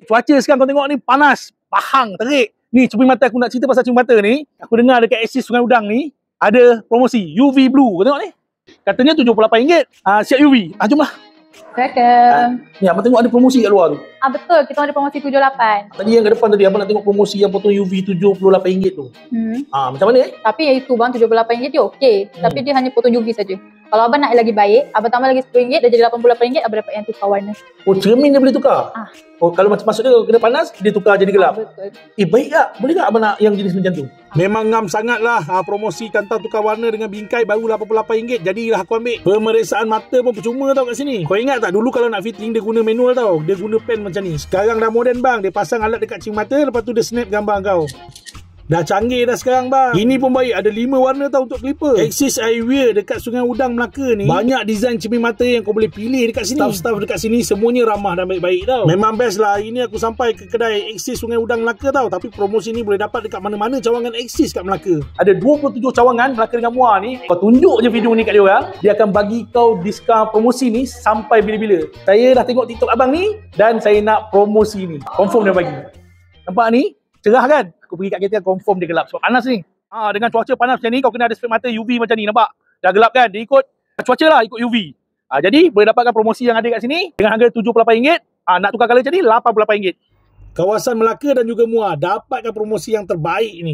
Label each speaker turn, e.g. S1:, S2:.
S1: Cuaca sekarang kau tengok ni panas, pahang, terik. Ni cermin mata, aku nak cerita pasal cermin mata ni. Aku dengar dekat Axis Sungai Udang ni ada promosi UV Blue. Kau tengok ni. Katanya RM78. Siap UV. Jomlah.
S2: Welcome.
S1: Ni abang tengok ada promosi kat luar tu.
S2: Betul, kita ada promosi 78.
S1: Tadi yang kat depan tadi abang nak tengok promosi yang potong UV RM78 tu. Macam mana
S2: Tapi yang itu bang, RM78 dia okey. Tapi dia hanya potong UV saja. Kalau abang nak lagi baik, abang tambah lagi RM10, dah jadi RM88, abang dapat yang tukar warna.
S1: Oh, cermin dia boleh tukar? Kalau macam maksud dia kena panas, dia tukar jadi gelap?
S2: Betul.
S1: Baik tak? Boleh tak abang nak yang jenis macam tu?
S3: Memang ngam sangat lah promosi kantang tukar warna dengan bingkai baru RM88. Jadilah aku ambil. Pemeriksaan mata pun percuma tau kat sini. Kau ingat tak dulu kalau nak fitting dia guna manual tau. Dia guna pen macam ni. Sekarang dah moden bang. Dia pasang alat dekat cermin mata, lepas tu dia snap gambar kau. Dah canggih dah sekarang bang. Ini pun baik. Ada 5 warna tau untuk clipper. Axis Eyewear dekat Sungai Udang Melaka ni banyak design cermin mata yang kau boleh pilih dekat sini. Staff-staff dekat sini semuanya ramah dan baik-baik tau. Memang best lah. Ini aku sampai ke kedai Axis Sungai Udang Melaka tau. Tapi promosi ni boleh dapat dekat mana-mana cawangan Axis kat Melaka.
S1: Ada 27 cawangan Melaka dengan Muar ni. Kau tunjuk je video ni kat dia orang, dia akan bagi kau diskaun promosi ni sampai bila-bila. Saya dah tengok TikTok abang ni dan saya nak promosi ni. Confirm dia bagi. Nampak ni? Cerah kan? Aku pergi kat kereta confirm dia gelap sebab panas ni. Dengan cuaca panas macam ni kau kena ada spek mata UV macam ni, nampak? Dah gelap kan? Dia ikut cuaca lah, ikut UV. Jadi boleh dapatkan promosi yang ada kat sini dengan harga RM78. Nak tukar color macam ni RM88.
S3: Kawasan Melaka dan juga Muar dapatkan promosi yang terbaik ni.